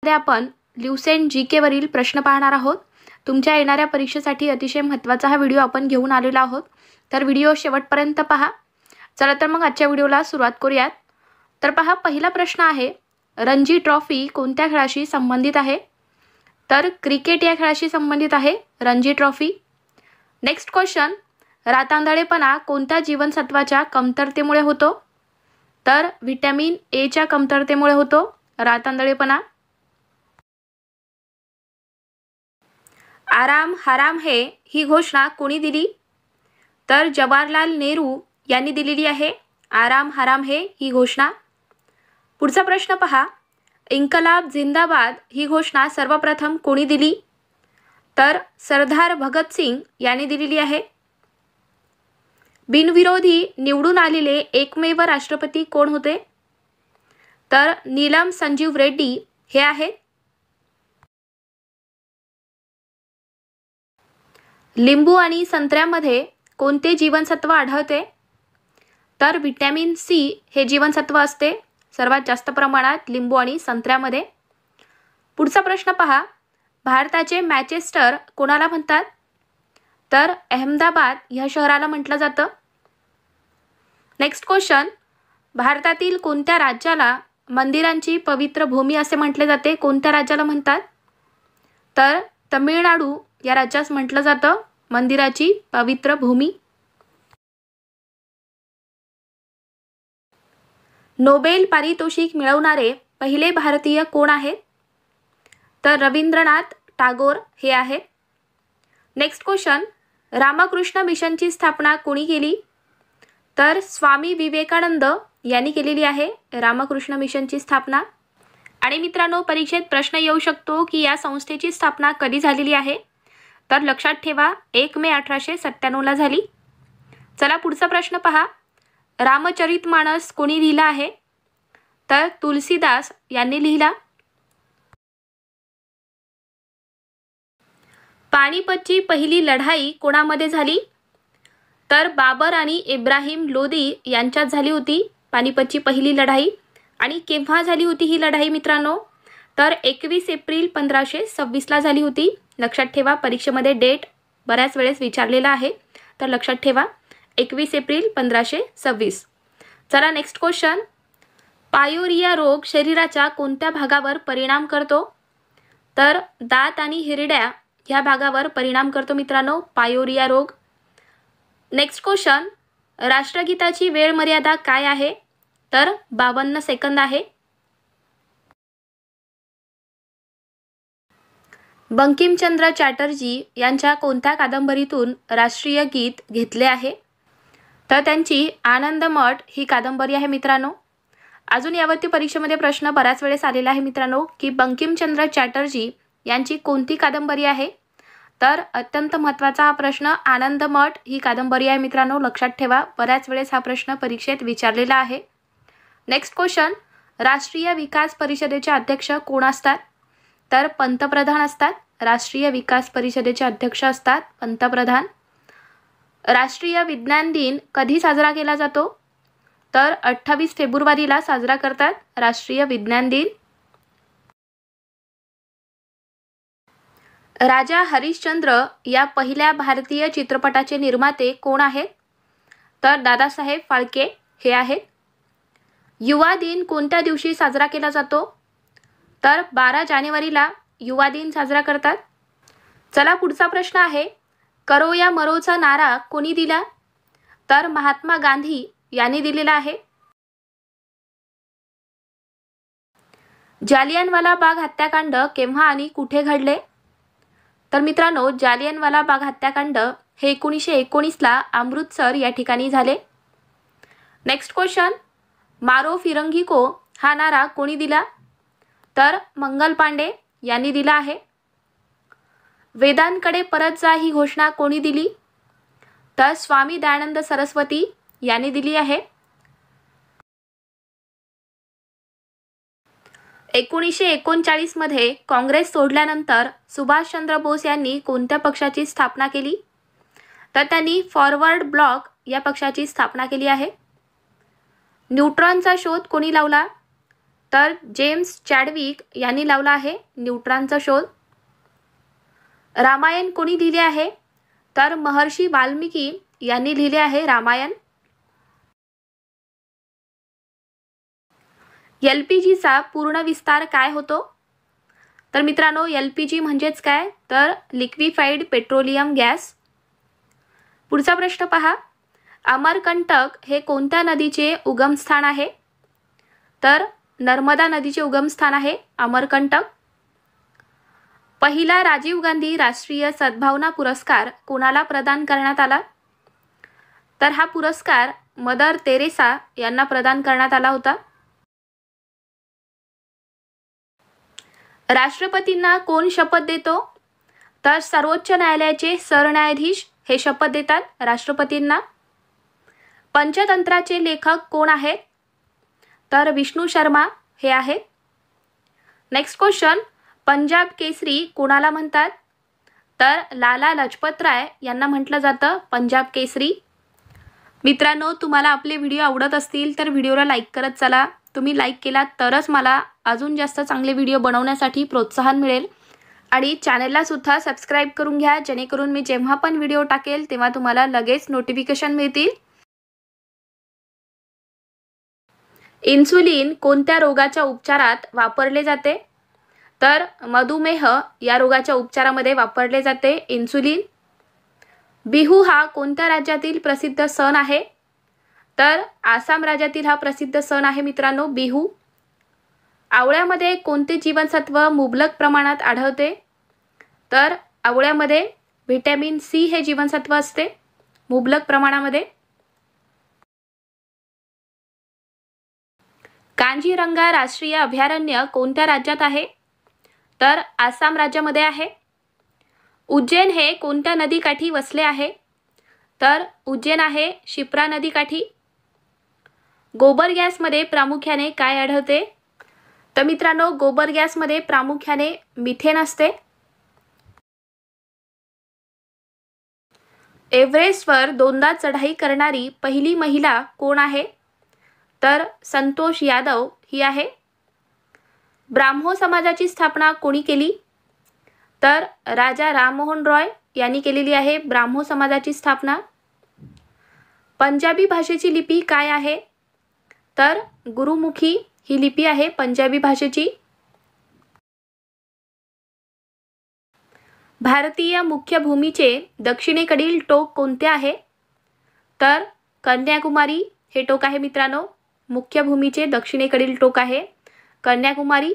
मध्ये आपण ल्युसेंट जीके वरील प्रश्न पाहणार आहोत। तुमच्या येणाऱ्या परीक्षेसाठी अतिशय महत्त्वाचा हा व्हिडिओ आपण घेऊन आलेलो आहोत, तर व्हिडिओ शेवटपर्यंत पहा। चला तर मग आजच्या व्हिडिओला सुरुवात करूयात। तर पहा, पहिला प्रश्न आहे, रणजी ट्रॉफी कोणत्या खेळाशी संबंधित आहे? तर क्रिकेट या खेळाशी संबंधित आहे रणजी ट्रॉफी। नेक्स्ट क्वेश्चन, रातांधळेपणा कोणत्या जीवनसत्वाच्या कमतरतेमुळे होतो? तर व्हिटॅमिन ए च्या कमतरतेमुळे होतो रातांधळेपणा। आराम हराम है ही घोषणा कोणी दिली? तर जवाहरलाल नेहरू यांनी दिलेली आहे आराम हराम है ही घोषणा। पुढचा प्रश्न पहा, इन्कलाब जिंदाबाद ही घोषणा सर्वप्रथम कोणी दिली? तर सरदार भगत सिंग यांनी दिलेली आहे। बिनविरोधी निवडून आलेले एकमेव राष्ट्रपती कोण होते? तर नीलम संजीव रेड्डी हे आहेत। लिंबू आणि संत्र्यामध्ये कोणते जीवनसत्व आढळते? तर व्हिटॅमिन सी हे जीवनसत्व असते सर्वात जास्त प्रमाणात लिंबू आणि संत्र्यामध्ये। पुढचा प्रश्न पहा, भारताचे मँचेस्टर कोणाला म्हणतात? तर अहमदाबाद या शहराला म्हटलं जातं। नेक्स्ट क्वेश्चन, भारतातील कोणत्या राज्याला मंदिरांची पवित्र भूमी असे म्हटले जाते? कोणत्या राज्याला म्हणतात? तर तमिळनाडू या राज्यास म्हटलं जातं मंदिराची पवित्र भूमी। नोबेल पारितोषिक मिळवणारे पहिले भारतीय कोण आहेत? तर रवींद्रनाथ टागोर हे आहेत। नेक्स्ट क्वेश्चन, रामकृष्ण मिशनची स्थापना कोणी केली? तर स्वामी विवेकानंद यांनी केलेली आहे रामकृष्ण मिशनची स्थापना। आणि मित्रांनो, परीक्षेत प्रश्न येऊ शकतो की या संस्थेची स्थापना कधी झालेली आहे? तर लक्षात ठेवा 1 मे 1897 ला झाली। चला पुढचा प्रश्न पहा, रामचरितमानस कोणी लिहिला आहे? तर तुलसीदास यांनी लिहिला। पानिपतची पहिली लढाई कोणामध्ये झाली? तर बाबर आणि इब्राहिम लोदी यांच्यात झाली होती पानिपतची पहिली लढाई। आणि केव्हा झाली होती ही लढाई मित्रांनो? तर 21 एप्रिल 1526 ला झाली होती। लक्षात ठेवा, परीक्षेमध्ये डेट बऱ्याच वेळेस विचारलेला आहे, तर लक्षात ठेवा 21 एप्रिल 1526। चला नेक्स्ट क्वेश्चन, पायोरिया रोग शरीराच्या कोणत्या भागावर परिणाम करतो? तर दात आणि हिरड्या ह्या भागावर परिणाम करतो मित्रांनो पायोरिया रोग। नेक्स्ट क्वेश्चन, राष्ट्रगीताची वेळ मर्यादा काय आहे? तर 52 सेकंद आहे। बंकिमचंद्र चॅटर्जी यांच्या कोणत्या कादंबरीतून राष्ट्रीय गीत घेतले आहे? तर त्यांची आनंदमठ ही कादंबरी आहे मित्रांनो। अजून यावरती परीक्षेमध्ये प्रश्न बऱ्याच वेळेस आलेला आहे मित्रांनो की बंकिमचंद्र चॅटर्जी यांची कोणती कादंबरी आहे? तर अत्यंत महत्त्वाचा हा प्रश्न, आनंदमठ ही कादंबरी आहे मित्रांनो, लक्षात ठेवा, बऱ्याच वेळेस हा प्रश्न परीक्षेत विचारलेला आहे। नेक्स्ट क्वेश्चन, राष्ट्रीय विकास परिषदेचे अध्यक्ष कोण असतात? तर पंतप्रधान असतात। राष्ट्रीय विकास परिषदेचे अध्यक्ष असतात पंतप्रधान। राष्ट्रीय विज्ञान दिन कधी साजरा केला जातो? तर 28 फेब्रुवारीला साजरा करतात राष्ट्रीय विज्ञान दिन। राजा हरिश्चंद्र या पहिल्या भारतीय चित्रपटाचे निर्माते कोण आहेत? तर दादासाहेब फाळके हे आहेत। युवा दिन कोणत्या दिवशी साजरा केला जातो? तर 12 जानेवारीला युवा दिन साजरा करतात। चला पुढचा प्रश्न आहे, करो या मरोचा नारा कोणी दिला? तर महात्मा गांधी यांनी दिलेला आहे। जालियनवाला बाग हत्याकांड केव्हा आणि कुठे घडले? तर मित्रांनो, जालियनवाला बाग हत्याकांड हे 1919 ला अमृतसर या ठिकाणी झाले। नेक्स्ट क्वेश्चन, मारो फिरंगी को हा नारा कोणी दिला? तर मंगल पांडे यांनी दिला आहे। वेदांकडे परत जा ही घोषणा कोणी दिली? तर स्वामी दयानंद सरस्वती यांनी दिली आहे। 1939 मध्ये काँग्रेस सोडल्यानंतर सुभाषचंद्र बोस यांनी कोणत्या पक्षाची स्थापना केली? तर त्यांनी फॉरवर्ड ब्लॉक या पक्षाची स्थापना केली आहे। न्यूट्रॉनचा शोध कोणी लावला? तर जेम्स चॅडविक यांनी लावला आहे न्यूट्रॉनचा शोध. रामायण कोणी लिहिले आहे? तर महर्षी वाल्मिकी यांनी लिहिले आहे रामायण. LPGचा पूर्ण विस्तार काय होतो? तर मित्रांनो, LPG म्हणजेच काय? तर लिक्विफाईड पेट्रोलियम गॅस. पुढचा प्रश्न पहा. अमरकंटक हे कोणत्या नदीचे उगमस्थान आहे? तर नर्मदा नदीचे उगमस्थान आहे अमरकंटक. पहिला राजीव गांधी राष्ट्रीय सद्भावना पुरस्कार कोणाला प्रदान करण्यात आला? तर हा पुरस्कार मदर तेरेसा यांना प्रदान करण्यात आला होता. राष्ट्रपतींना कोण शपथ देतो? तर सर्वोच्च न्यायालयाचे सरन्यायाधीश हे शपथ देतात राष्ट्रपतींना. पंचतंत्राचे लेखक कोण आहेत? तर विष्णू शर्मा हे आहेत. Next question. पंजाब केसरी कोणाला म्हणतात? तर लाला लजपतराय यांना म्हटलं जातं पंजाब केसरी. मित्रांनो, तुम्हाला आपले व्हिडिओ आवडत असतील तर व्हिडिओला लाईक करत चला. तुम्ही लाईक केलात तरच मला अजून जास्त चांगले व्हिडिओ बनवण्यासाठी प्रोत्साहन मिळेल. आणि चॅनलला सुद्धा सबस्क्राईब करून घ्या, जेणेकरून मी जेव्हा पण व्हिडिओ टाकेल तेव्हा तुम्हाला लगेच नोटिफिकेशन मिळतील. इन्सुलिन कोणत्या रोगाच्या उपचारात वापरले जाते? तर मधुमेह या रोगाच्या उपचारामध्ये वापरले जाते इन्सुलिन. बिहू हा कोणत्या राज्यातील प्रसिद्ध सण आहे? तर आसाम राज्यातील हा प्रसिद्ध सण आहे मित्रांनो बिहू. आवळ्यामध्ये कोणते जीवनसत्व मुबलक प्रमाणात आढळते? तर आवळ्यामध्ये व्हिटॅमिन C हे जीवनसत्व असते मुबलक प्रमाणामध्ये. कांजीरंगा राष्ट्रीय अभयारण्य कोणत्या राज्यात आहे? तर आसाम राज्यामध्ये आहे. उज्जैन हे कोणत्या नदीकाठी वसले आहे? तर उज्जैन आहे शिप्रा नदीकाठी. गोबर गॅसमध्ये प्रामुख्याने काय आढळते? तर मित्रांनो, गोबर गॅसमध्ये प्रामुख्याने मिथेन असते. एव्हरेस्टवर 2दा चढाई करणारी पहिली महिला कोण आहे? तर संतोष यादव ही आहे. ब्राह्मो समाजाची स्थापना कोणी केली? तर राजा राममोहन रॉय यांनी केलेली आहे ब्राह्मो समाजाची स्थापना. पंजाबी भाषेची लिपी काय आहे? तर गुरुमुखी ही लिपी आहे पंजाबी भाषेची. भारतीय मुख्य भूमीचे दक्षिणेकडील टोक कोणते आहे? तर कन्याकुमारी हे टोक आहे मित्रांनो. मुख्य भूमीचे दक्षिणेकडील टोक आहे कन्याकुमारी.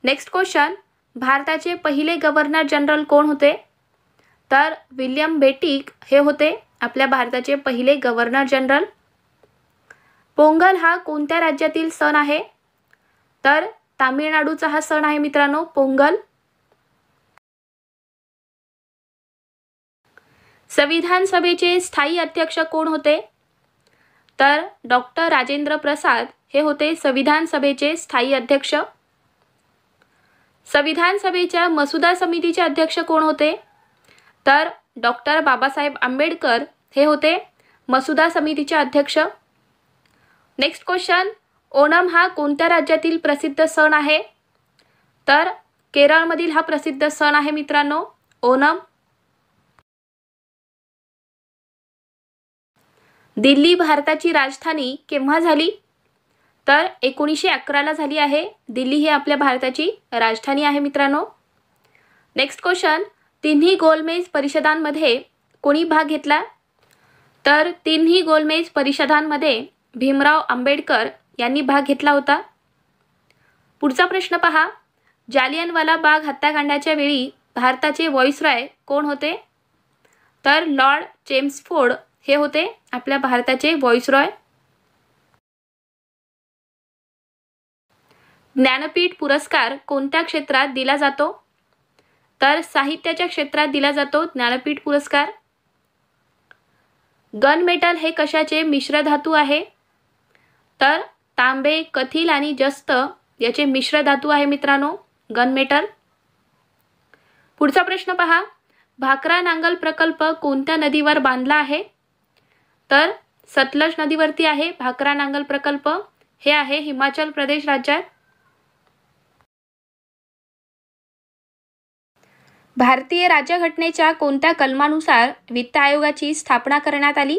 Next question. भारताचे पहिले गव्हर्नर जनरल कोण होते? तर विल्यम बेंटिक हे होते आपल्या भारताचे पहिले गव्हर्नर जनरल. पोंगल हा कोणत्या राज्यातील सण आहे? तर तामिळनाडूचा हा सण आहे मित्रांनो पोंगल. संविधान सभेचे स्थायी अध्यक्ष कोण होते? तर डॉक्टर राजेंद्र प्रसाद हे होते संविधान सभेचे स्थायी अध्यक्ष. संविधान सभेच्या मसुदा समितीचे अध्यक्ष कोण होते? तर डॉक्टर बाबासाहेब आंबेडकर हे होते मसुदा समितीचे अध्यक्ष. Next question. ओणम हा कोणत्या राज्यातील प्रसिद्ध सण आहे? तर केरळमधील हा प्रसिद्ध सण आहे मित्रांनो ओणम. दिल्ली भारताची राजधानी केव्हा झाली? तर 1911ला झाली आहे. दिल्ली ही आपल्या भारताची राजधानी आहे मित्रांनो. Next question. तिन्ही गोलमेज परिषदांमध्ये कोणी भाग घेतला? तर तिन्ही गोलमेज परिषदांमध्ये भीमराव आंबेडकर यांनी भाग घेतला होता. पुढचा प्रश्न पहा. जालियनवाला बाग हत्याकांडाच्या वेळी भारताचे व्हॉइसरॉय कोण होते? तर लॉर्ड चेम्सफोर्ड हे होते आपल्या भारताचे व्हॉइसरॉय. ज्ञानपीठ पुरस्कार कोणत्या क्षेत्रात दिला जातो? तर साहित्याच्या क्षेत्रात दिला जातो ज्ञानपीठ पुरस्कार. गन मेटल हे कशाचे मिश्र धातू आहे? तर तांबे, कथिल आणि जस्त याचे मिश्र धातू आहे मित्रांनो गन मेटल. पुढचा प्रश्न पहा. भाकरा नांगल प्रकल्प कोणत्या नदीवर बांधला आहे? तर सतलज नदीवरती आहे भाकरा नांगल प्रकल्प. हे आहे हिमाचल प्रदेश राज्यात. भारतीय राज्यघटनेच्या कोणत्या कलमानुसार वित्त आयोगाची स्थापना करण्यात आली?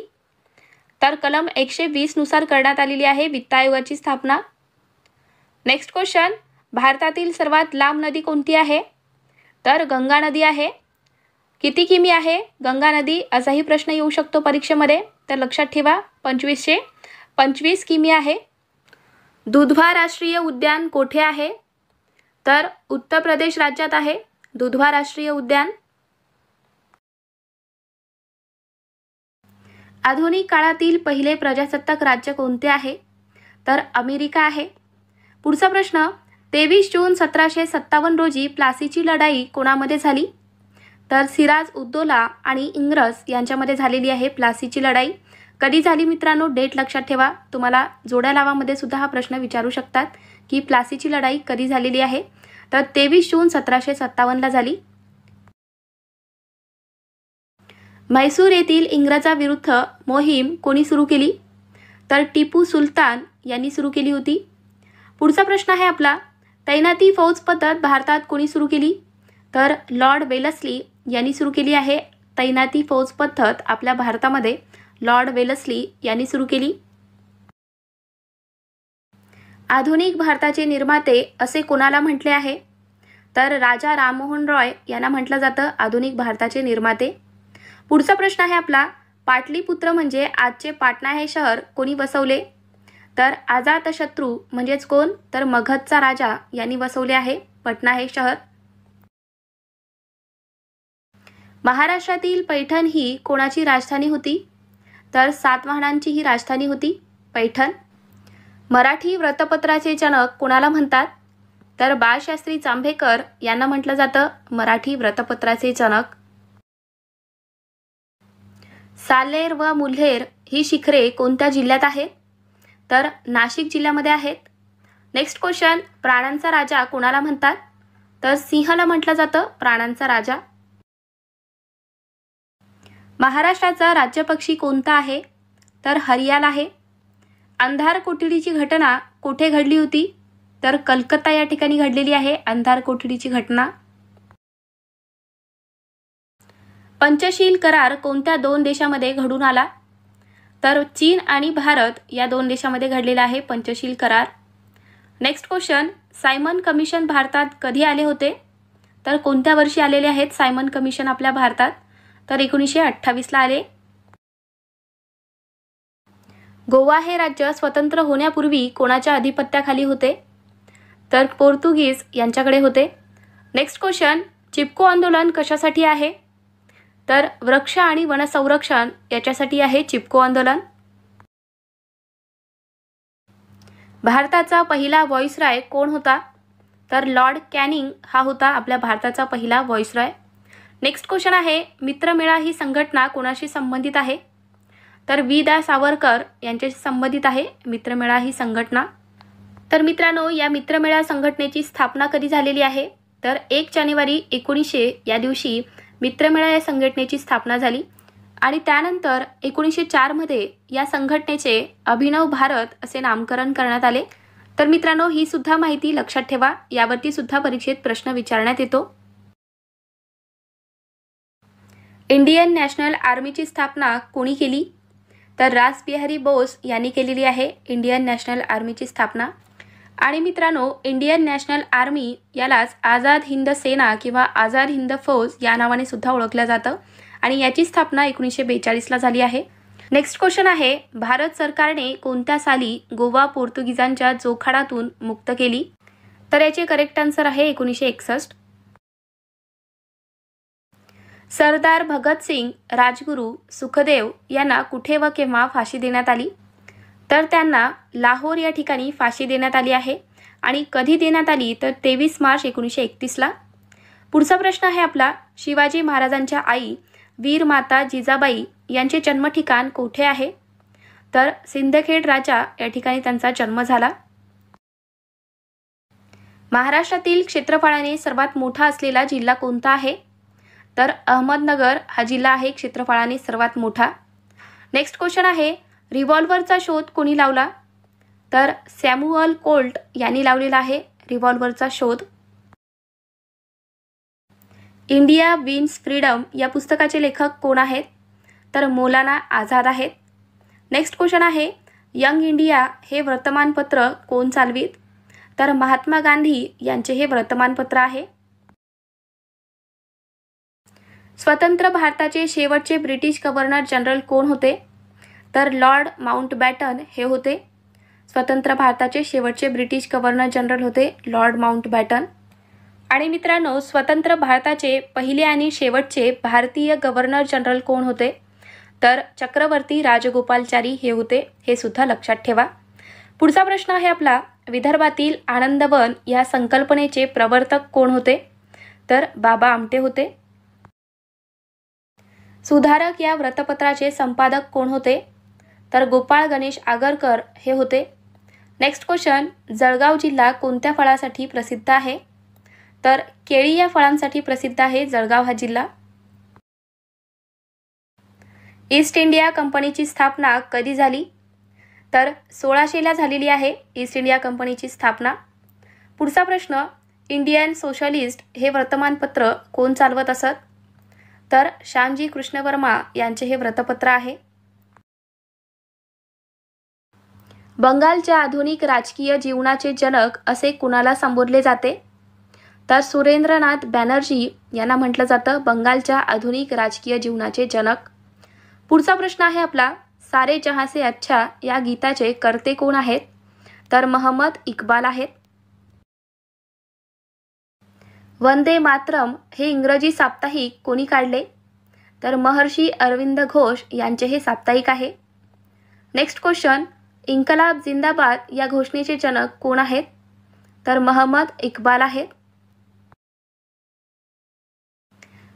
तर कलम 120 नुसार करण्यात आलेली आहे वित्त आयोगाची स्थापना. नेक्स्ट क्वेश्चन, भारतातील सर्वात लांब नदी कोणती आहे? तर गंगा नदी आहे. किती किमी आहे गंगा नदी असाही प्रश्न येऊ शकतो परीक्षेमध्ये, तर लक्षात ठेवा 2525 किमी आहे. दुधवा राष्ट्रीय उद्यान कोठे आहे? तर उत्तर प्रदेश राज्यात आहे दुधवा राष्ट्रीय उद्यान. आधुनिक काळातील पहिले प्रजासत्ताक राज्य कोणते आहे? तर अमेरिका आहे. पुढचा प्रश्न, 23 जून 1757 रोजी प्लासीची लढाई कोणामध्ये झाली? तर सिराज उद्दौला आणि इंग्रज यांच्यामध्ये झालेली आहे प्लासीची लढाई. कधी झाली मित्रांनो? डेट लक्षात ठेवा. तुम्हाला जोड्या लावामध्ये सुद्धा हा प्रश्न विचारू शकतात की प्लासीची लढाई कधी झालेली आहे. तर 23 जून 1757ला झाली. म्हैसूर येथील इंग्रजाविरुद्ध मोहीम कोणी सुरू केली? तर टिपू सुलतान यांनी सुरू केली होती. पुढचा प्रश्न आहे आपला, तैनाती फौज पद्धत भारतात कोणी सुरू केली? तर लॉर्ड वेलस्ली यांनी सुरू केली आहे तैनाती फौज पद्धत आपल्या भारतामध्ये लॉर्ड वेलस्ली यांनी सुरू केली. आधुनिक भारताचे निर्माते असे कोणाला म्हटले आहे? तर राजा राममोहन रॉय यांना म्हटलं जातं आधुनिक भारताचे निर्माते. पुढचा प्रश्न आहे आपला, पाटलीपुत्र म्हणजे आजचे पाटणा हे शहर कोणी वसवले? तर अजातशत्रू म्हणजेच कोण? तर मगधचा राजा यांनी वसवले आहे पटना हे शहर. महाराष्ट्रातील पैठण ही कोणाची राजधानी होती? तर सातवाहनांची ही राजधानी होती पैठण. मराठी वृत्तपत्राचे जनक कोणाला म्हणतात? तर बाळशास्त्री जांभेकर यांना म्हटलं जातं मराठी वृत्तपत्राचे जनक. साल्हेर व मुल्हेर ही शिखरे कोणत्या जिल्ह्यात आहेत? तर नाशिक जिल्ह्यामध्ये आहेत. नेक्स्ट क्वेश्चन, प्राण्यांचा राजा कोणाला म्हणतात? तर सिंहाला म्हटलं जातं प्राण्यांचा राजा. महाराष्ट्राचा राज्यपक्षी कोणता आहे? तर हरियाल आहे. अंधार कोठडीची घटना कोठे घडली होती? तर कलकत्ता या ठिकाणी घडलेली आहे अंधार कोठडीची घटना. पंचशील करार कोणत्या दोन देशामध्ये घडून आला? तर चीन आणि भारत या दोन देशामध्ये घडलेला आहे पंचशील करार. नेक्स्ट क्वेश्चन, सायमन कमिशन भारतात कधी आले होते? तर कोणत्या वर्षी आलेले आहेत सायमन कमिशन आपल्या भारतात? तर 1928ला आले. गोवा हे राज्य स्वतंत्र होण्यापूर्वी कोणाच्या अधिपत्याखाली होते? तर पोर्तुगीज यांच्याकडे होते. नेक्स्ट क्वेश्चन, चिपको आंदोलन कशासाठी आहे? तर वृक्ष आणि वन संरक्षण याच्यासाठी आहे चिपको आंदोलन. भारताचा पहिला व्हॉइसरॉय कोण होता? तर लॉर्ड कॅनिंग हा होता आपल्या भारताचा पहिला व्हॉइसरॉय. नेक्स्ट क्वेश्चन आहे, मित्रमेळा ही संघटना कोणाशी संबंधित आहे? तर वि. दा. सावरकर यांच्याशी संबंधित आहे मित्रमेळा ही संघटना. तर मित्रांनो, या मित्रमेळा संघटनेची स्थापना कधी झालेली आहे? तर 1 जानेवारी 1900 या दिवशी मित्रमेळा या संघटनेची स्थापना झाली आणि त्यानंतर 1904 मध्ये या संघटनेचे अभिनव भारत असे नामकरण करण्यात आले. तर मित्रांनो, ही सुद्धा माहिती लक्षात ठेवा, यावरती सुद्धा परीक्षेत प्रश्न विचारण्यात येतो. इंडियन नॅशनल आर्मीची स्थापना कोणी केली? तर रासबिहारी बोस यांनी केलेली आहे इंडियन नॅशनल आर्मीची स्थापना. आणि मित्रांनो, इंडियन नॅशनल आर्मी यालाच आझाद हिंद सेना किंवा आझाद हिंद फौज या नावाने सुद्धा ओळखलं जातं आणि याची स्थापना 1942ला झाली आहे. नेक्स्ट क्वेश्चन आहे, भारत सरकारने कोणत्या साली गोवा पोर्तुगीजांच्या जोखाडातून मुक्त केली? तर याचे करेक्ट आन्सर आहे 1961. सरदार भगतसिंग, राजगुरू, सुखदेव यांना कुठे व केव्हा फाशी देण्यात आली? तर त्यांना लाहोर या ठिकाणी फाशी देण्यात आली आहे आणि कधी देण्यात आली? तर 23 मार्च 1931ला. पुढचा प्रश्न आहे आपला, शिवाजी महाराजांच्या आई वीर माता जिजाबाई यांचे जन्मठिकाण कोठे आहे? तर सिंदखेड राजा या ठिकाणी त्यांचा जन्म झाला. महाराष्ट्रातील क्षेत्रफळाने सर्वात मोठा असलेला जिल्हा कोणता आहे? तर अहमदनगर हा जिल्हा आहे क्षेत्रफळाने सर्वात मोठा. नेक्स्ट क्वेश्चन आहे, रिव्हॉल्व्हरचा शोध कोणी लावला? तर सॅम्युअल कोल्ट यांनी लावलेला आहे रिव्हॉल्व्हरचा शोध. इंडिया विन्स फ्रीडम या पुस्तकाचे लेखक कोण आहेत? तर मौलाना आझाद आहेत. नेक्स्ट क्वेश्चन आहे, यंग इंडिया हे वर्तमानपत्र कोण चालवित? तर महात्मा गांधी यांचे हे वर्तमानपत्र आहे. स्वतंत्र भारताचे शेवटचे ब्रिटिश गव्हर्नर जनरल कोण होते? तर लॉर्ड माउंटबॅटन हे होते. स्वतंत्र भारताचे शेवटचे ब्रिटिश गव्हर्नर जनरल होते लॉर्ड माउंटबॅटन. आणि मित्रांनो, स्वतंत्र भारताचे पहिले आणि शेवटचे भारतीय गव्हर्नर जनरल कोण होते? तर चक्रवर्ती राजगोपालचारी हे होते. हे सुद्धा लक्षात ठेवा. पुढचा प्रश्न आहे आपला, विदर्भातील आनंदवन या संकल्पनेचे प्रवर्तक कोण होते? तर बाबा आमटे होते. सुधारक या वृत्तपत्राचे संपादक कोण होते? तर गोपाळ गणेश आगरकर हे होते. नेक्स्ट क्वेश्चन, जळगाव जिल्हा कोणत्या फळासाठी प्रसिद्ध आहे? तर केळी या फळांसाठी प्रसिद्ध आहे जळगाव हा जिल्हा. ईस्ट इंडिया कंपनीची स्थापना कधी झाली? तर 1600ला झालेली आहे ईस्ट इंडिया कंपनीची स्थापना. पुढचा प्रश्न, इंडियन सोशलिस्ट हे वर्तमानपत्र कोण चालवत असत? तर श्यामजी कृष्ण वर्मा यांचे हे वृत्तपत्र आहे. बंगालच्या आधुनिक राजकीय जीवनाचे जनक असे कुणाला संबोधले जाते? तर सुरेंद्रनाथ बॅनर्जी यांना म्हटलं जातं बंगालच्या आधुनिक राजकीय जीवनाचे जनक. पुढचा प्रश्न आहे आपला, सारे जहां से अच्छा या गीताचे कर्ते कोण आहेत? तर मोहम्मद इक्बाल आहेत. वंदे मातरम हे इंग्रजी साप्ताहिक कोणी काढले? तर महर्षी अरविंद घोष यांचे हे साप्ताहिक आहे. नेक्स्ट क्वेश्चन, इन्कलाब जिंदाबाद या घोषणेचे जनक कोण आहेत? तर मोहम्मद इक्बाल आहेत.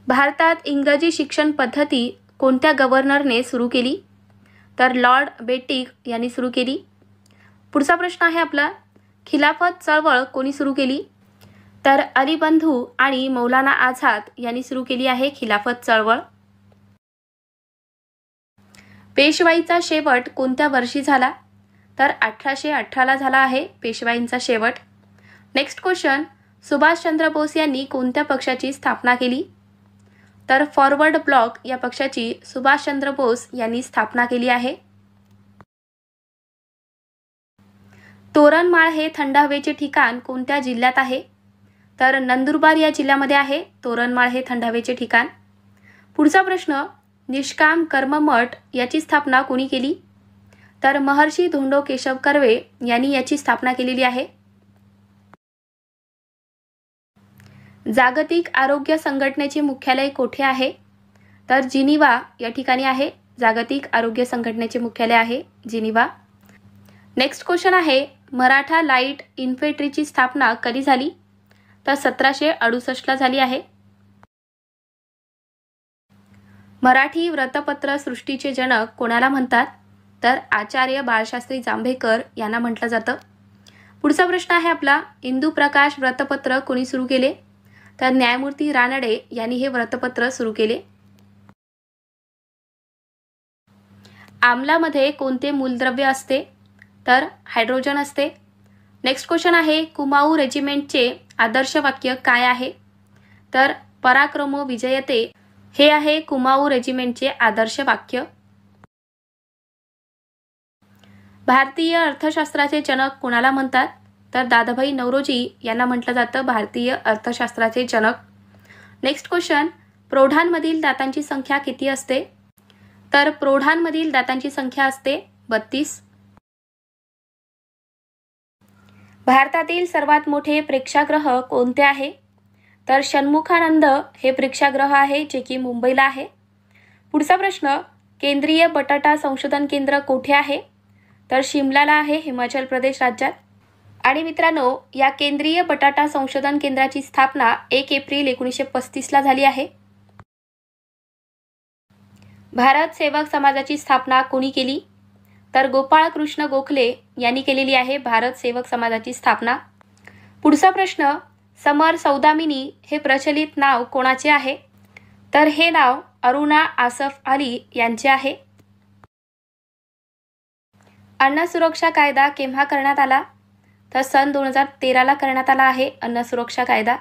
भारतात इंग्रजी शिक्षण पद्धती कोणत्या गव्हर्नरने सुरू केली? तर लॉर्ड बेटिक यांनी सुरू केली. पुढचा प्रश्न आहे आपला, खिलाफत चळवळ कोणी सुरू केली? तर अली बंधू आणि मौलाना आझाद यांनी सुरू केली आहे खिलाफत चळवळ. पेशवाईचा शेवट कोणत्या वर्षी झाला? तर 1818ला झाला आहे पेशवाईंचा शेवट. नेक्स्ट क्वेश्चन, सुभाषचंद्र बोस यांनी कोणत्या पक्षाची स्थापना केली? तर फॉरवर्ड ब्लॉक या पक्षाची सुभाषचंद्र बोस यांनी स्थापना केली आहे. तोरणमाळ हे थंड हवेचे ठिकाण कोणत्या जिल्ह्यात आहे? तर नंदुरबार या जिल्ह्यामध्ये आहे तोरणमाळ हे थंड हवेचे ठिकाण. पुढचा प्रश्न, निष्काम कर्म मठ याची स्थापना कोणी केली? तर महर्षी धोंडो केशव कर्वे यांनी याची स्थापना केलेली आहे. जागतिक आरोग्य संघटनेचे मुख्यालय कोठे आहे? तर जिनिव्हा या ठिकाणी आहे. जागतिक आरोग्य संघटनेचे मुख्यालय आहे जिनिव्हा. नेक्स्ट क्वेश्चन आहे, मराठा लाईट इन्फेंट्रीची स्थापना कधी झाली? तर 1768ला झाली आहे. मराठी वृत्तपत्र सृष्टीचे जनक कोणाला म्हणतात? तर आचार्य बाळशास्त्री जांभेकर यांना म्हटलं जातं. पुढचा प्रश्न आहे आपला, इंदुप्रकाश वृत्तपत्र कोणी सुरू केले? तर न्यायमूर्ती रानडे यांनी हे वृत्तपत्र सुरू केले. आम्लामध्ये कोणते मूलद्रव्य असते? तर हायड्रोजन असते. नेक्स्ट क्वेश्चन आहे, कुमाऊ रेजिमेंटचे आदर्श वाक्य काय आहे? तर पराक्रमो विजयते हे आहे कुमाऊ रेजिमेंटचे आदर्श वाक्य. भारतीय अर्थशास्त्राचे जनक कोणाला म्हणतात? तर दादाभाई नौरोजी यांना म्हटलं जातं भारतीय अर्थशास्त्राचे जनक. नेक्स्ट क्वेश्चन, प्रौढांमधील दातांची संख्या किती असते? तर प्रौढांमधील दातांची संख्या असते 32. भारतातील सर्वात मोठे प्रेक्षागृह कोणते आहे? तर षण्मुखानंद हे प्रेक्षागृह आहे जे की मुंबईला आहे. पुढचा प्रश्न, केंद्रीय बटाटा संशोधन केंद्र कोठे आहे? तर शिमलाला आहे हिमाचल प्रदेश राज्यात. आणि मित्रांनो, या केंद्रीय बटाटा संशोधन केंद्राची स्थापना 1 एप्रिल 1935ला झाली आहे. भारत सेवक समाजाची स्थापना कोणी केली? तर गोपाळ कृष्ण गोखले यांनी केलेली आहे भारत सेवक समाजाची स्थापना. पुढचा प्रश्न, समर सौदामिनी हे प्रचलित नाव कोणाचे आहे? तर हे नाव अरुणा आसफ अली यांचे आहे. अन्न सुरक्षा कायदा केव्हा करण्यात आला? तर सन 2013ला करण्यात आला आहे अन्न सुरक्षा कायदा.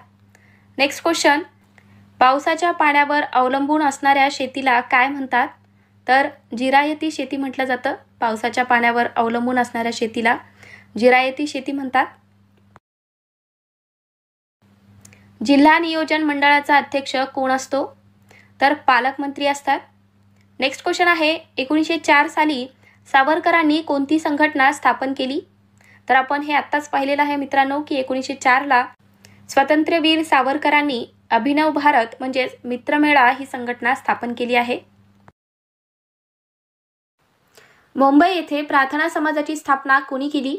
नेक्स्ट क्वेश्चन, पावसाच्या पाण्यावर अवलंबून असणाऱ्या शेतीला काय म्हणतात? तर जिरायती शेती म्हटलं जातं. पावसाच्या पाण्यावर अवलंबून असणाऱ्या शेतीला जिरायती शेती म्हणतात. जिल्हा नियोजन मंडळाचा अध्यक्ष कोण असतो? तर पालकमंत्री असतात. नेक्स्ट क्वेश्चन आहे, 1904 साली सावरकरांनी कोणती संघटना स्थापन केली? तर आपण हे आत्ताच पाहिलेलं आहे मित्रांनो की 1904ला स्वातंत्र्यवीर सावरकरांनी अभिनव भारत म्हणजेच मित्रमेळा ही संघटना स्थापन केली आहे. मुंबई येथे प्रार्थना समाजाची स्थापना कोणी केली?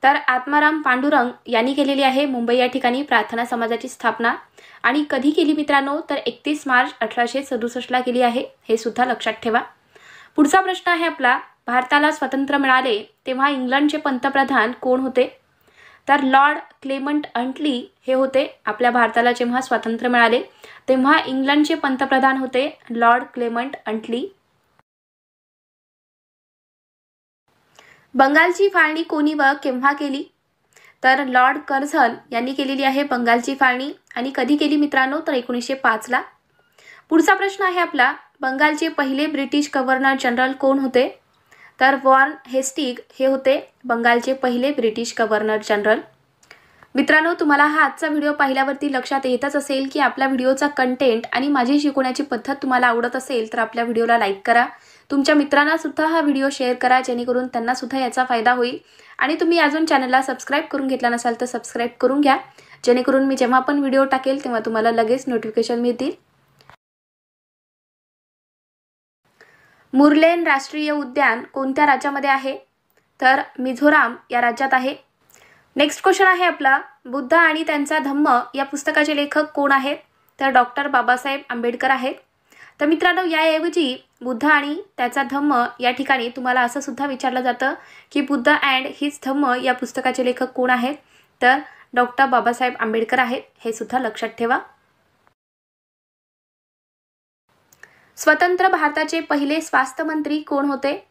तर आत्माराम पांडुरंग यांनी केलेली आहे मुंबई या ठिकाणी प्रार्थना समाजाची स्थापना. आणि कधी केली मित्रांनो? तर 31 मार्च 1867ला केली आहे. हे सुद्धा लक्षात ठेवा. पुढचा प्रश्न आहे आपला, भारताला स्वातंत्र्य मिळाले तेव्हा इंग्लंडचे पंतप्रधान कोण होते? तर लॉर्ड क्लेमंट अंटली हे होते. आपल्या भारताला जेव्हा स्वातंत्र्य मिळाले तेव्हा इंग्लंडचे पंतप्रधान होते लॉर्ड क्लेमंट अंटली. बंगालची फाळणी कोणी व केव्हा केली? तर लॉर्ड कर्झन यांनी केलेली आहे बंगालची फाळणी. आणि कधी केली मित्रांनो? तर 1905ला. पुढचा प्रश्न आहे आपला, बंगालचे पहिले ब्रिटिश गव्हर्नर जनरल कोण होते? तर वॉर्न हेस्टिग हे होते बंगालचे पहिले ब्रिटिश गव्हर्नर जनरल. मित्रांनो, तुम्हाला हा आजचा व्हिडिओ पाहिल्यावरती लक्षात येतच असेल की आपल्या व्हिडिओचा कंटेंट आणि माझी शिकवण्याची पद्धत तुम्हाला आवडत असेल तर आपल्या व्हिडिओला लाईक करा. तुमच्या मित्रांना सुद्धा हा व्हिडिओ शेअर करा जेणेकरून त्यांना सुद्धा याचा फायदा होईल. आणि तुम्ही अजून चॅनलला सबस्क्राईब करून घेतला नसाल तर सबस्क्राईब करून घ्या जेणेकरून मी जेव्हा पण व्हिडिओ टाकेल तेव्हा तुम्हाला लगेच नोटिफिकेशन मिळतील. मुरलेन राष्ट्रीय उद्यान कोणत्या राज्यामध्ये आहे? तर मिझोराम या राज्यात आहे. नेक्स्ट क्वेश्चन आहे आपला, बुद्ध आणि त्यांचा धम्म या पुस्तकाचे लेखक कोण आहेत? तर डॉक्टर बाबासाहेब आंबेडकर आहेत. तर मित्रांनो, याऐवजी बुद्ध आणि त्याचा धम्म या ठिकाणी तुम्हाला असं सुद्धा विचारलं जातं की बुद्ध अँड हिज धम्म या पुस्तकाचे लेखक कोण आहेत? तर डॉक्टर बाबासाहेब आंबेडकर आहेत. हे सुद्धा लक्षात ठेवा. स्वतंत्र भारताचे पहिले स्वास्थ्य मंत्री कोण होते?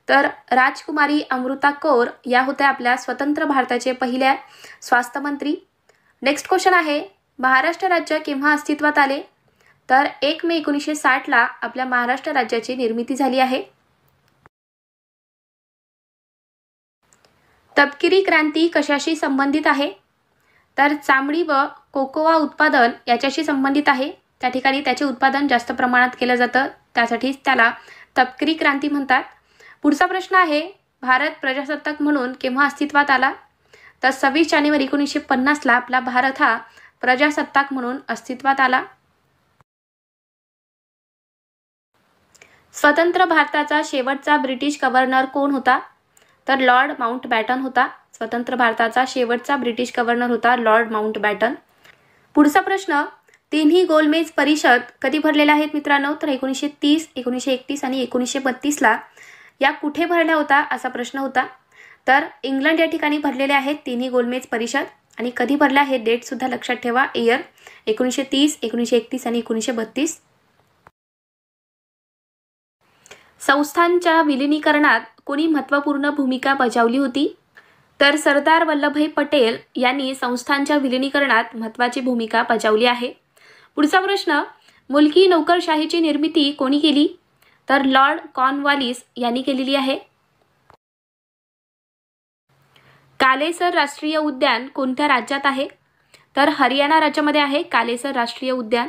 तर राजकुमारी अमृता कौर या होत्या आपल्या स्वतंत्र भारताचे पहिल्या स्वास्थ्य मंत्री. नेक्स्ट क्वेश्चन आहे, महाराष्ट्र राज्य केव्हा अस्तित्वात आले? तर 1 मे 1960ला आपल्या महाराष्ट्र राज्याची निर्मिती झाली आहे. तपकिरी क्रांती कशाशी संबंधित आहे? तर चामडी व कोकोआ उत्पादन याच्याशी संबंधित आहे. त्या ठिकाणी त्याचे उत्पादन जास्त प्रमाणात केलं जातं, त्यासाठीच त्याला तपकिरी क्रांती म्हणतात. पुढचा प्रश्न आहे, भारत प्रजासत्ताक म्हणून केव्हा अस्तित्वात आला? तर 26 जानेवारी 1950ला आपला भारत हा प्रजासत्ताक म्हणून अस्तित्वात आला. स्वतंत्र भारताचा शेवटचा ब्रिटिश गव्हर्नर कोण होता? तर लॉर्ड माउंटबॅटन होता. स्वतंत्र भारताचा शेवटचा ब्रिटिश गव्हर्नर होता लॉर्ड माउंटबॅटन. पुढचा प्रश्न, तिन्ही गोलमेज परिषद कधी भरलेल्या आहेत मित्रांनो? तर 1930, 1931 आणि 1932ला या कुठे भरल्या होता असा प्रश्न होता. तर इंग्लंड या ठिकाणी भरलेले आहेत तिन्ही गोलमेज परिषद. आणि कधी भरल्या हे डेट सुद्धा लक्षात ठेवा, इयर 1930, 1931 आणि 1932. संस्थांच्या विलिनीकरणात कोणी महत्त्वपूर्ण भूमिका बजावली होती? तर सरदार वल्लभभाई पटेल यांनी संस्थांच्या विलिनीकरणात महत्त्वाची भूमिका बजावली आहे. पुढचा प्रश्न, मुलकी नोकरशाहीची निर्मिती कोणी केली? तर लॉर्ड कॉर्नवालिस यांनी केलेली आहे. कालेसर राष्ट्रीय उद्यान कोणत्या राज्यात आहे? तर हरियाणा राज्यामध्ये आहे कालेसर राष्ट्रीय उद्यान.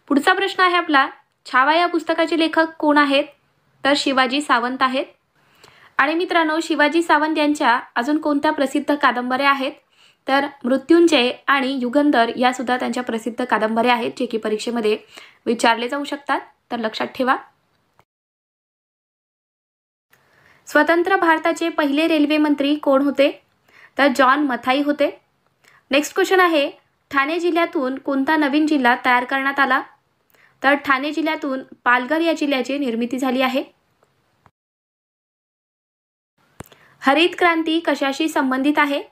पुढचा प्रश्न आहे आपला, छावा या पुस्तकाचे लेखक कोण आहेत? तर शिवाजी सावंत आहेत. आणि मित्रांनो, शिवाजी सावंत यांच्या अजून कोणत्या प्रसिद्ध कादंबऱ्या आहेत? तर मृत्युंजय आणि युगंधर या सुद्धा त्यांच्या प्रसिद्ध कादंबऱ्या आहेत जे की परीक्षेमध्ये विचारले जाऊ शकतात, तर लक्षात ठेवा. स्वतंत्र भारताचे पहिले रेल्वे मंत्री कोण होते? तर जॉन मथाई होते. नेक्स्ट क्वेश्चन आहे, ठाणे जिल्ह्यातून कोणता नवीन जिल्हा तयार करण्यात आला? तर ठाणे जिल्ह्यातून पालघर या जिल्ह्याची निर्मिती झाली आहे. हरित क्रांती कशाशी संबंधित आहे?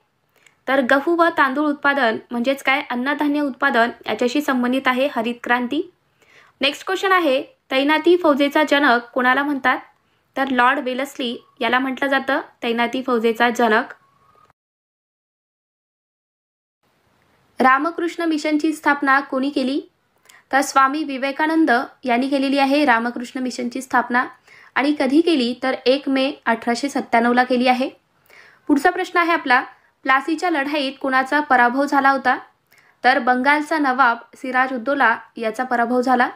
तर गहू व तांदूळ उत्पादन म्हणजेच काय अन्नधान्य उत्पादन याच्याशी संबंधित आहे हरित क्रांती. नेक्स्ट क्वेश्चन आहे, तैनाती फौजेचा जनक कोणाला म्हणतात? तर लॉर्ड वेलस्ली याला म्हटलं जातं तैनाती फौजेचा जनक. रामकृष्ण मिशनची स्थापना कोणी केली? तर स्वामी विवेकानंद यांनी केलेली आहे रामकृष्ण मिशनची स्थापना. आणि कधी केली? तर 1 मे 1897ला केली आहे. पुढचा प्रश्न आहे आपला, प्लासीच्या लढाईत कोणाचा पराभव झाला होता? तर बंगालचा नवाब सिराजउद्दौला याचा पराभव झाला.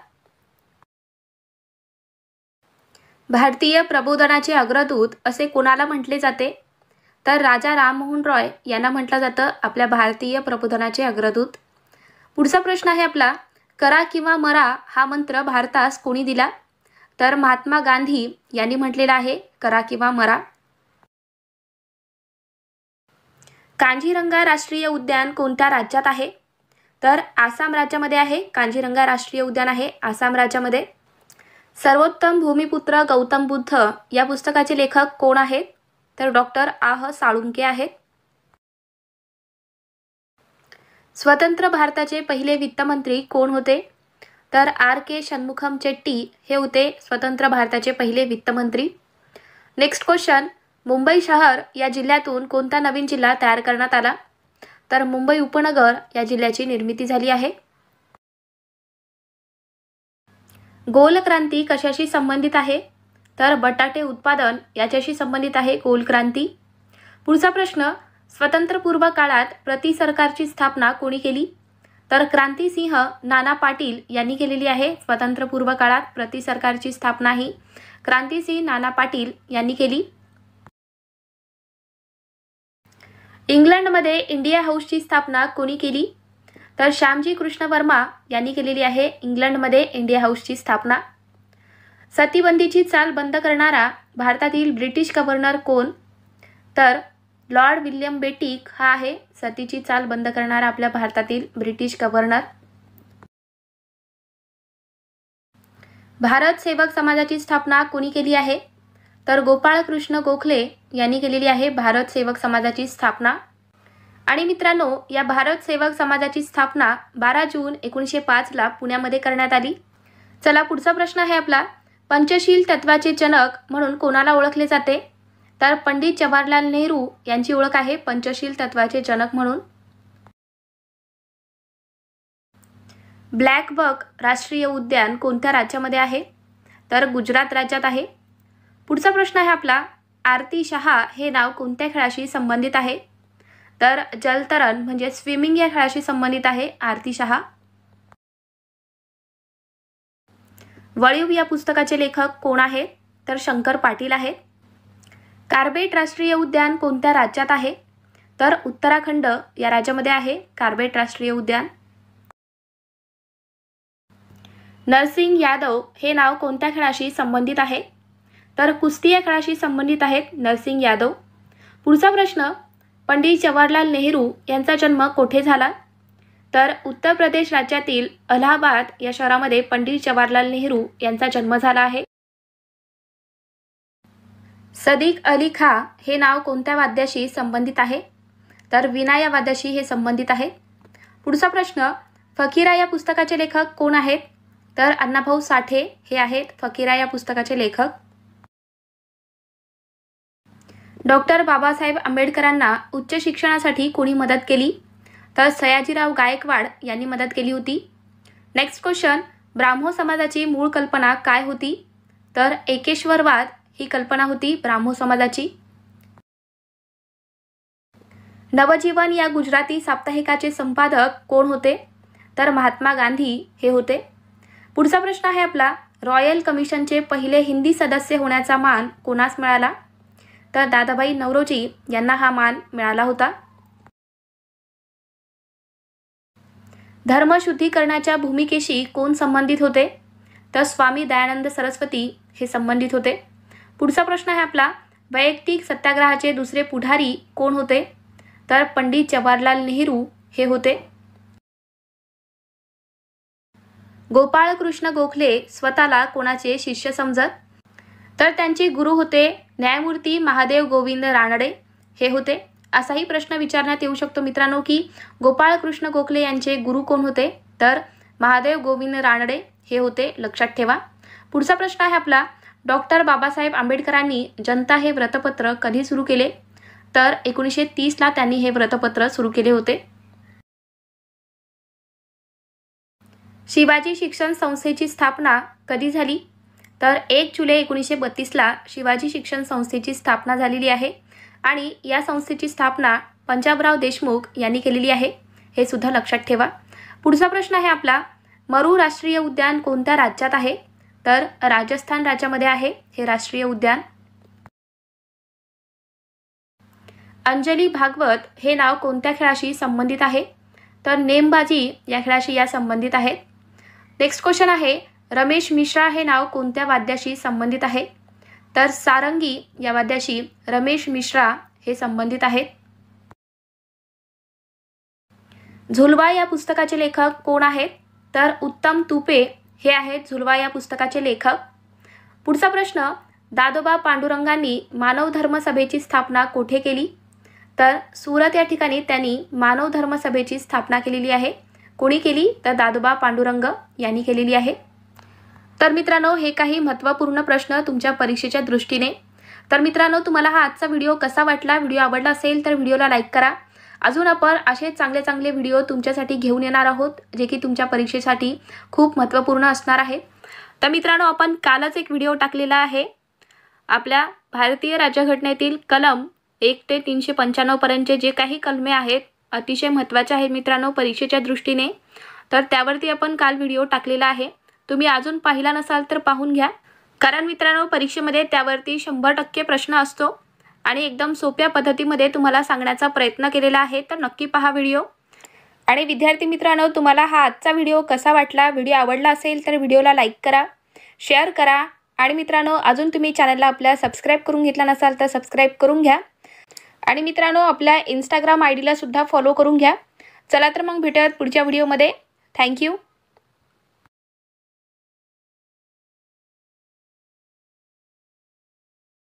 भारतीय प्रबोधनाचे अग्रदूत असे कोणाला म्हटले जाते? तर राजा राममोहन रॉय यांना म्हटलं जातं आपल्या भारतीय प्रबोधनाचे अग्रदूत. पुढचा प्रश्न आहे आपला, करा किंवा मरा हा मंत्र भारतास कोणी दिला? तर महात्मा गांधी यांनी म्हटलेला आहे करा किंवा मरा. कांजीरंगा राष्ट्रीय उद्यान कोणत्या राज्यात आहे? तर आसाम राज्यामध्ये आहे. कांजीरंगा राष्ट्रीय उद्यान आहे आसाम राज्यामध्ये. सर्वोत्तम भूमिपुत्र गौतम बुद्ध या पुस्तकाचे लेखक कोण आहेत? तर डॉक्टर आह साळुंके आहेत. स्वतंत्र भारताचे पहिले वित्तमंत्री कोण होते? तर R.K. षण्मुखम चेट्टी हे होते स्वतंत्र भारताचे पहिले वित्तमंत्री. नेक्स्ट क्वेश्चन, मुंबई शहर या जिल्ह्यातून कोणता नवीन जिल्हा तयार करण्यात आला? तर मुंबई उपनगर या जिल्ह्याची निर्मिती झाली आहे. गोल क्रांती कशाशी संबंधित आहे? तर बटाटे उत्पादन याच्याशी संबंधित आहे गोल क्रांती. पुढचा प्रश्न, स्वतंत्रपूर्व काळात प्रति सरकारची स्थापना कोणी केली? तर क्रांतिसिंह नाना पाटील यांनी केलेली आहे. स्वतंत्रपूर्व काळात प्रति सरकारची स्थापना ही क्रांतिसिंह नाना पाटील यांनी केली. इंग्लंडमध्ये इंडिया हाऊसची स्थापना कोणी केली? तर श्यामजी कृष्ण वर्मा यांनी केलेली आहे इंग्लंडमध्ये इंडिया हाऊसची स्थापना. सतीबंदीची चाल बंद करणारा भारतातील ब्रिटिश गव्हर्नर कोण? तर लॉर्ड विल्यम बेटिक हा आहे सतीची चाल बंद करणारा आपल्या भारतातील ब्रिटिश गव्हर्नर. भारत सेवक समाजाची स्थापना कोणी केली आहे? तर गोपाळकृष्ण गोखले यांनी केलेली आहे भारत सेवक समाजाची स्थापना. आणि मित्रांनो, या भारत सेवक समाजाची स्थापना 12 जून 1905ला पुण्यामध्ये करण्यात आली. चला पुढचा प्रश्न आहे आपला, पंचशील तत्वाचे जनक म्हणून कोणाला ओळखले जाते? तर पंडित जवाहरलाल नेहरू यांची ओळख आहे पंचशील तत्वाचे जनक म्हणून. ब्लॅक बक राष्ट्रीय उद्यान कोणत्या राज्यामध्ये आहे? तर गुजरात राज्यात आहे. पुढचा प्रश्न आहे आपला, आरती शहा हे नाव कोणत्या खेळाशी संबंधित आहे? तर जलतरण म्हणजे स्विमिंग या खेळाशी संबंधित आहे आरती शहा. वळीव या पुस्तकाचे लेखक कोण आहेत? तर शंकर पाटील आहेत. कार्बेट राष्ट्रीय उद्यान कोणत्या राज्यात आहे? तर उत्तराखंड या राज्यामध्ये आहे कार्बेट राष्ट्रीय उद्यान. नरसिंग यादव हे नाव कोणत्या खेळाशी संबंधित आहे? तर कुस्ती या खेळाशी संबंधित आहेत नरसिंग यादव. पुढचा प्रश्न, पंडित जवाहरलाल नेहरू यांचा जन्म कोठे झाला? तर उत्तर प्रदेश राज्यातील अलाहाबाद या शहरामध्ये पंडित जवाहरलाल नेहरू यांचा जन्म झाला आहे. सदिक अली खां हे नाव कोणत्या वाद्याशी संबंधित आहे? तर वीणा या वाद्याशी हे संबंधित आहे. पुढचा प्रश्न, फकीरा या पुस्तकाचे लेखक कोण आहेत? तर अण्णाभाऊ साठे हे आहेत फकीरा या पुस्तकाचे लेखक. डॉक्टर बाबासाहेब आंबेडकरांना उच्च शिक्षणासाठी कोणी मदत केली? तर सयाजीराव गायकवाड यांनी मदत केली होती. नेक्स्ट क्वेश्चन, ब्राह्मो समाजाची मूळ कल्पना काय होती? तर एकेश्वरवाद ही कल्पना होती ब्राह्मो समाजाची. नवजीवन या गुजराती साप्ताहिकाचे संपादक कोण होते? तर महात्मा गांधी हे होते. पुढचा प्रश्न आहे आपला, रॉयल कमिशनचे पहिले हिंदी सदस्य होण्याचा मान कोणास मिळाला? तर दादाभाई नौरोजी यांना हा मान मिळाला होता. धर्मशुद्धीकरणाच्या भूमिकेशी कोण संबंधित होते? तर स्वामी दयानंद सरस्वती हे संबंधित होते. पुढचा प्रश्न आहे आपला, वैयक्तिक सत्याग्रहाचे दुसरे पुढारी कोण होते? तर पंडित जवाहरलाल नेहरू हे होते. गोपाळकृष्ण गोखले स्वतःला कोणाचे शिष्य समजत? तर त्यांचे गुरु होते न्यायमूर्ती महादेव गोविंद रानडे हे होते. असाही प्रश्न विचारण्यात येऊ शकतो मित्रांनो की गोपाळकृष्ण गोखले यांचे गुरु कोण होते? तर महादेव गोविंद रानडे हे होते, लक्षात ठेवा. पुढचा प्रश्न आहे आपला, डॉक्टर बाबासाहेब आंबेडकरांनी जनता हे व्रतपत्र कधी सुरू केले? तर 1930ला त्यांनी हे व्रतपत्र सुरू केले होते. शिवाजी शिक्षण संस्थेची स्थापना कधी झाली? तर 1 जुलै 1932ला शिवाजी शिक्षण संस्थेची स्थापना झालेली आहे आणि या संस्थेची स्थापना पंजाबराव देशमुख यांनी केलेली आहे. हे सुद्धा लक्षात ठेवा. पुढचा प्रश्न आहे आपला, मरू राष्ट्रीय उद्यान कोणत्या राज्यात आहे? तर राजस्थान राज्यामध्ये आहे हे राष्ट्रीय उद्यान. अंजली भागवत हे नाव कोणत्या खेळाशी संबंधित आहे? तर नेमबाजी या खेळाशी या संबंधित आहेत. नेक्स्ट क्वेश्चन आहे, रमेश मिश्रा हे नाव कोणत्या वाद्याशी संबंधित आहे? तर सारंगी या वाद्याशी रमेश मिश्रा हे संबंधित आहेत. झुलवा या पुस्तकाचे लेखक कोण आहेत? तर उत्तम तुपे हे आहेत झुलवा या पुस्तकाचे लेखक. पुढचा प्रश्न, दादोबा पांडुरंगांनी मानव धर्म सभेची स्थापना कोठे केली? तर सुरत या ठिकाणी त्यांनी मानव धर्म सभेची स्थापना केलेली आहे. कोणी केली? तर दादोबा पांडुरंग यांनी केलेली आहे. तर मित्रांनो, हे काही महत्त्वपूर्ण प्रश्न तुमच्या परीक्षेच्या दृष्टीने. तर मित्रांनो, तुम्हाला हा आजचा व्हिडिओ कसा वाटला? व्हिडिओ आवडला असेल तर व्हिडिओला लाईक करा. अजून आपण असे चांगले चांगले व्हिडिओ तुमच्यासाठी घेऊन येणार आहोत जे की तुमच्या परीक्षेसाठी खूप महत्त्वपूर्ण असणार आहे. तर मित्रांनो, आपण कालच एक व्हिडिओ टाकलेला आहे आपल्या भारतीय राज्यघटनेतील कलम 1 ते 395 पर्यंतचे जे काही कलमे आहेत अतिशय महत्त्वाचे आहेत मित्रांनो परीक्षेच्या दृष्टीने. तर त्यावरती आपण काल व्हिडिओ टाकलेला आहे. तुम्ही अजून पाहिला नसाल तर पाहून घ्या, कारण मित्रांनो परीक्षेमध्ये त्यावरती 100% प्रश्न असतो आणि एकदम सोप्या पद्धतीमध्ये तुम्हाला सांगण्याचा प्रयत्न केलेला आहे. तर नक्की पहा व्हिडिओ. आणि विद्यार्थी मित्रांनो, तुम्हाला हा आजचा व्हिडिओ कसा वाटला? व्हिडिओ आवडला असेल तर व्हिडिओला लाईक करा, शेअर करा आणि मित्रांनो अजून तुम्ही चॅनलला आपल्या सबस्क्राईब करून घेतला नसाल तर सबस्क्राईब करून घ्या. आणि मित्रांनो, आपल्या इंस्टाग्राम आयडीला सुद्धा फॉलो करून घ्या. चला तर मग भेटूयात पुढच्या व्हिडिओमध्ये. थँक्यू.